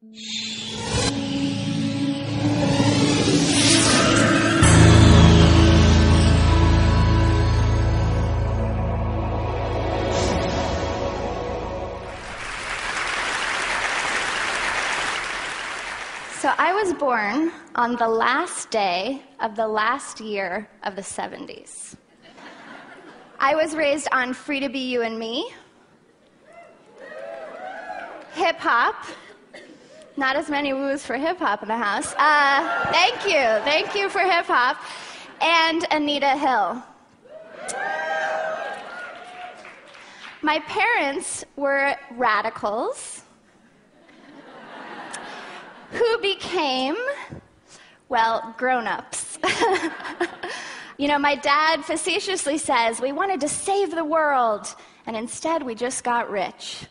So I was born on the last day of the last year of the 70s. I was raised on Free to Be You and Me, hip-hop. Not as many woos for hip-hop in the house. Thank you for hip-hop. And Anita Hill. My parents were radicals who became, well, grown-ups. You know, my dad facetiously says, we wanted to save the world, and instead we just got rich.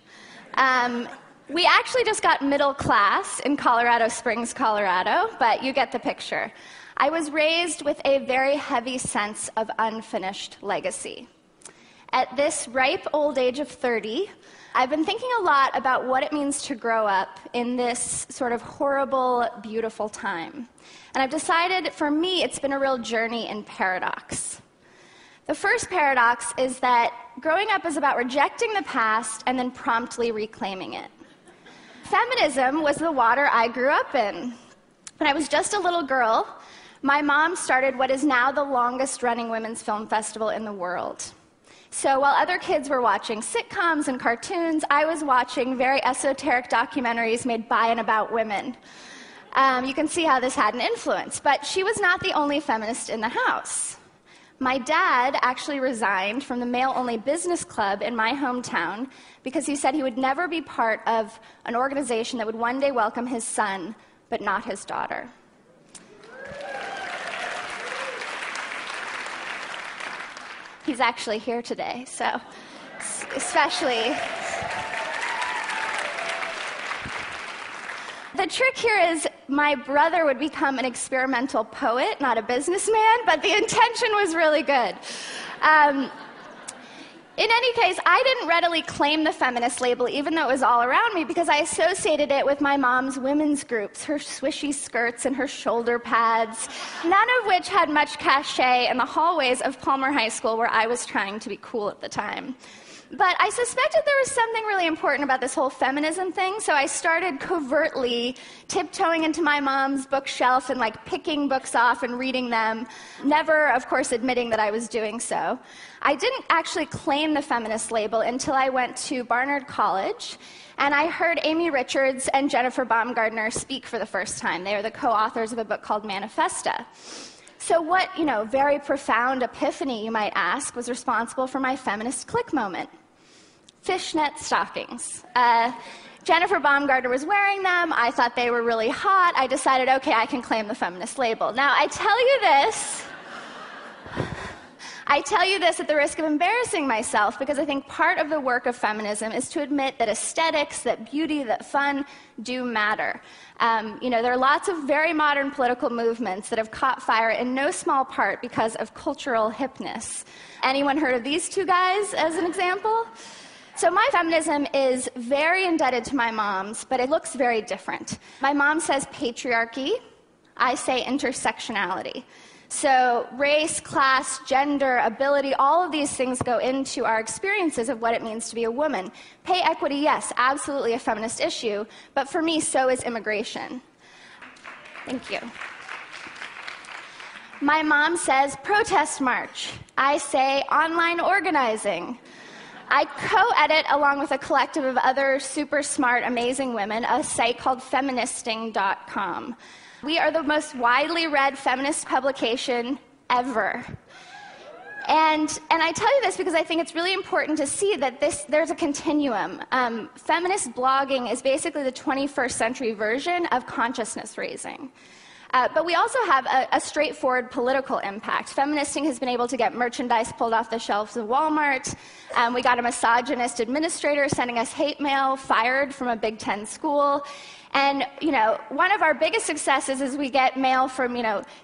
We actually just got middle class in Colorado Springs, Colorado, but you get the picture. I was raised with a very heavy sense of unfinished legacy. At this ripe old age of 30, I've been thinking a lot about what it means to grow up in this sort of horrible, beautiful time. And I've decided, for me, it's been a real journey in paradox. The first paradox is that growing up is about rejecting the past and then promptly reclaiming it. Feminism was the water I grew up in. When I was just a little girl, my mom started what is now the longest-running women's film festival in the world. So while other kids were watching sitcoms and cartoons, I was watching very esoteric documentaries made by and about women. You can see how this had an influence, but she was not the only feminist in the house. My dad actually resigned from the male-only business club in my hometown because he said he would never be part of an organization that would one day welcome his son, but not his daughter. He's actually here today, so especially. The trick here is my brother would become an experimental poet, not a businessman, but the intention was really good. In any case, I didn't readily claim the feminist label, even though it was all around me, because I associated it with my mom's women's groups, her swishy skirts and her shoulder pads, none of which had much cachet in the hallways of Palmer High School, where I was trying to be cool at the time. But I suspected there was something really important about this whole feminism thing, so I started covertly tiptoeing into my mom's bookshelf and picking books off and reading them, never, of course, admitting that I was doing so. I didn't actually claim the feminist label until I went to Barnard College, and I heard Amy Richards and Jennifer Baumgardner speak for the first time. They are the co-authors of a book called Manifesta. So what, very profound epiphany, you might ask, was responsible for my feminist click moment? Fishnet stockings. Jennifer Baumgardner was wearing them. I thought they were really hot. I decided, okay, I can claim the feminist label. Now, I tell you this at the risk of embarrassing myself, because I think part of the work of feminism is to admit that aesthetics, that beauty, that fun do matter. There are lots of very modern political movements that have caught fire in no small part because of cultural hipness. Anyone heard of these two guys as an example? So my feminism is very indebted to my mom's, but it looks very different. My mom says patriarchy. I say intersectionality. So race, class, gender, ability, all of these things go into our experiences of what it means to be a woman. Pay equity, yes, absolutely a feminist issue, but for me, so is immigration. Thank you. My mom says protest march. I say online organizing. I co-edit, along with a collective of other super smart, amazing women, a site called feministing.com. We are the most widely read feminist publication ever. And I tell you this because I think it's really important to see that there's a continuum. Feminist blogging is basically the 21st century version of consciousness raising. But we also have a straightforward political impact. Feministing has been able to get merchandise pulled off the shelves of Walmart. We got a misogynist administrator sending us hate mail, fired from a Big Ten school. And, one of our biggest successes is we get mail from,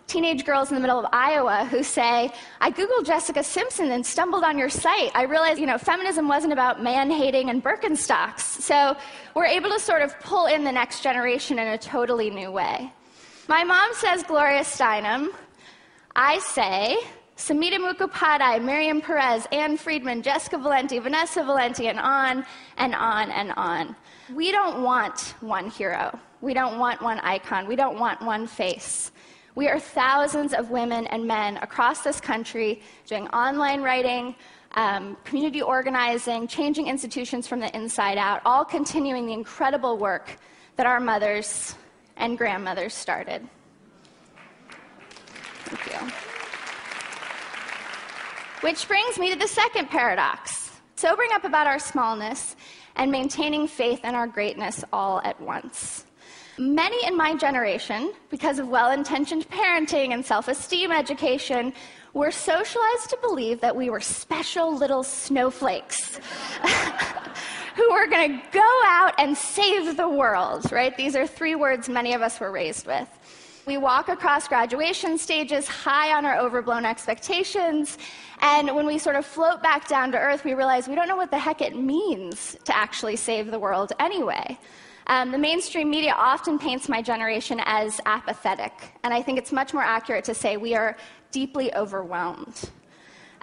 teenage girls in the middle of Iowa who say, I Googled Jessica Simpson and stumbled on your site. I realized, feminism wasn't about man-hating and Birkenstocks. So we're able to sort of pull in the next generation in a totally new way. My mom says Gloria Steinem. I say Samita Mukhopadhyay, Miriam Perez, Anne Friedman, Jessica Valenti, Vanessa Valenti, and on and on and on. We don't want one hero. We don't want one icon. We don't want one face. We are thousands of women and men across this country doing online writing, community organizing, changing institutions from the inside out, all continuing the incredible work that our mothers and grandmothers started. Thank you. Which brings me to the second paradox, sobering up about our smallness and maintaining faith in our greatness all at once. Many in my generation, because of well-intentioned parenting and self-esteem education, were socialized to believe that we were special little snowflakes who were going to go out and save the world, right? These are 3 words many of us were raised with. We walk across graduation stages high on our overblown expectations, and when we sort of float back down to earth, we realize we don't know what the heck it means to actually save the world anyway. The mainstream media often paints my generation as apathetic, and I think it's much more accurate to say we are deeply overwhelmed.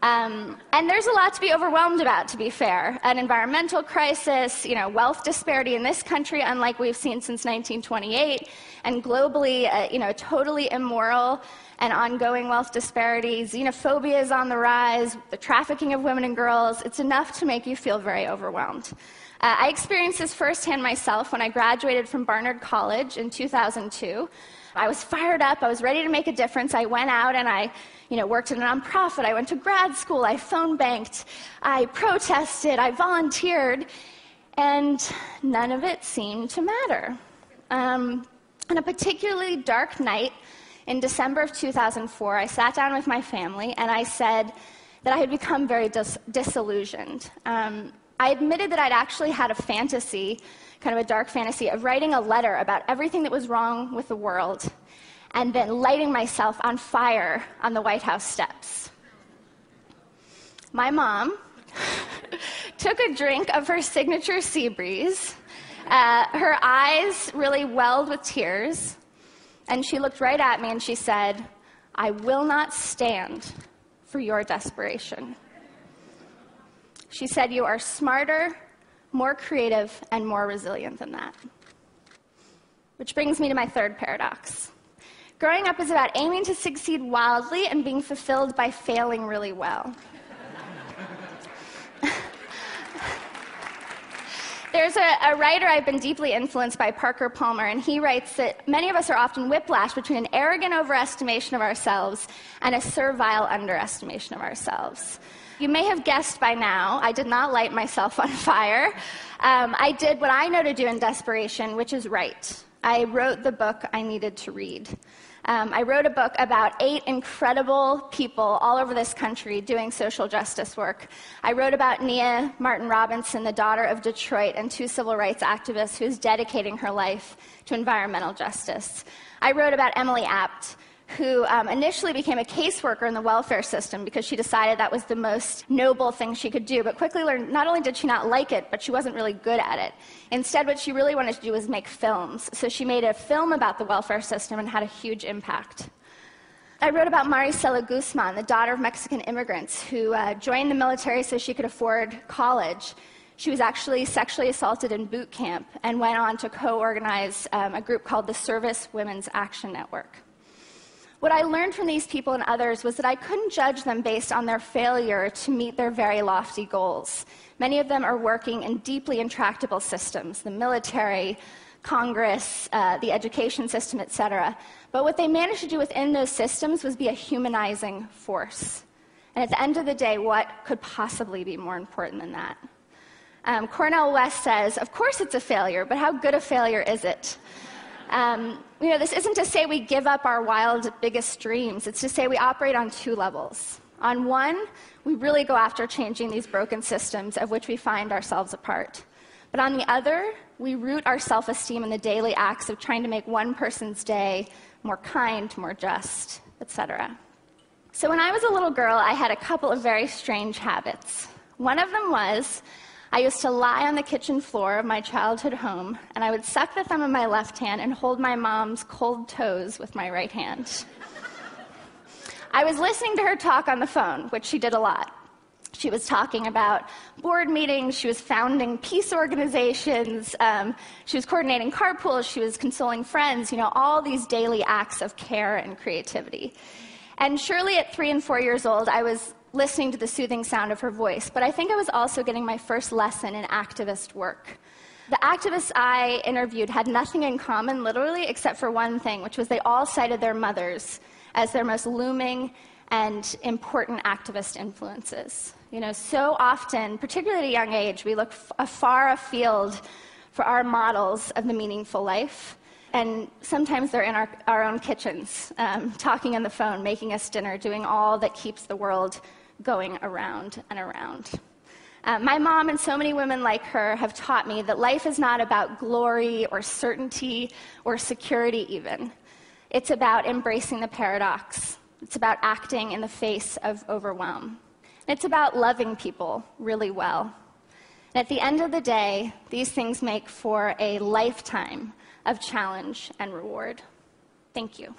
And there's a lot to be overwhelmed about, to be fair. An environmental crisis, wealth disparity in this country, unlike we've seen since 1928, and globally, totally immoral and ongoing wealth disparities. Xenophobia is on the rise, the trafficking of women and girls. It's enough to make you feel very overwhelmed. I experienced this firsthand myself when I graduated from Barnard College in 2002. I was fired up. I was ready to make a difference. I went out and I worked in a nonprofit. I went to grad school. I phone banked. I protested. I volunteered. And none of it seemed to matter. On a particularly dark night in December of 2004, I sat down with my family and I said that I had become very disillusioned. I admitted that I'd actually had a fantasy, kind of a dark fantasy, of writing a letter about everything that was wrong with the world and then lighting myself on fire on the White House steps. My mom took a drink of her signature Seabreeze. Her eyes really welled with tears, and she looked right at me and she said, I will not stand for your desperation. She said, you are smarter, more creative, and more resilient than that. Which brings me to my third paradox. Growing up is about aiming to succeed wildly and being fulfilled by failing really well. There's a writer I've been deeply influenced by, Parker Palmer, and he writes that many of us are often whiplashed between an arrogant overestimation of ourselves and a servile underestimation of ourselves. You may have guessed by now, I did not light myself on fire. I did what I know to do in desperation, which is write. I wrote the book I needed to read. I wrote a book about 8 incredible people all over this country doing social justice work. I wrote about Nia Martin Robinson, the daughter of Detroit and 2 civil rights activists who's dedicating her life to environmental justice. I wrote about Emily Apt, who initially became a caseworker in the welfare system because she decided that was the most noble thing she could do, but quickly learned not only did she not like it, but she wasn't really good at it. Instead, what she really wanted to do was make films. So she made a film about the welfare system and had a huge impact. I wrote about Maricela Guzman, the daughter of Mexican immigrants who joined the military so she could afford college. She was actually sexually assaulted in boot camp and went on to co-organize a group called the Service Women's Action Network. What I learned from these people and others was that I couldn't judge them based on their failure to meet their very lofty goals. Many of them are working in deeply intractable systems, the military, Congress, the education system, etc. But what they managed to do within those systems was be a humanizing force. And at the end of the day, what could possibly be more important than that? Cornel West says, of course it's a failure, but how good a failure is it? This isn't to say we give up our wild, biggest dreams. It's to say we operate on two levels. On one, we really go after changing these broken systems of which we find ourselves a part. But on the other, we root our self-esteem in the daily acts of trying to make one person's day more kind, more just, etc. So when I was a little girl, I had a couple of very strange habits. One of them was I used to lie on the kitchen floor of my childhood home, and I would suck the thumb of my left hand and hold my mom's cold toes with my right hand. I was listening to her talk on the phone, which she did a lot. She was talking about board meetings, she was founding peace organizations, she was coordinating carpools, she was consoling friends, all these daily acts of care and creativity. And surely at 3 and 4 years old, I was listening to the soothing sound of her voice, but I think I was also getting my first lesson in activist work. The activists I interviewed had nothing in common, literally, except for one thing, which was they all cited their mothers as their most looming and important activist influences. So often, particularly at a young age, we look far afield for our models of the meaningful life. And sometimes they're in our own kitchens, talking on the phone, making us dinner, doing all that keeps the world going around and around. My mom and so many women like her have taught me that life is not about glory or certainty or security even. It's about embracing the paradox. It's about acting in the face of overwhelm. It's about loving people really well. And at the end of the day, these things make for a lifetime of challenge and reward. Thank you.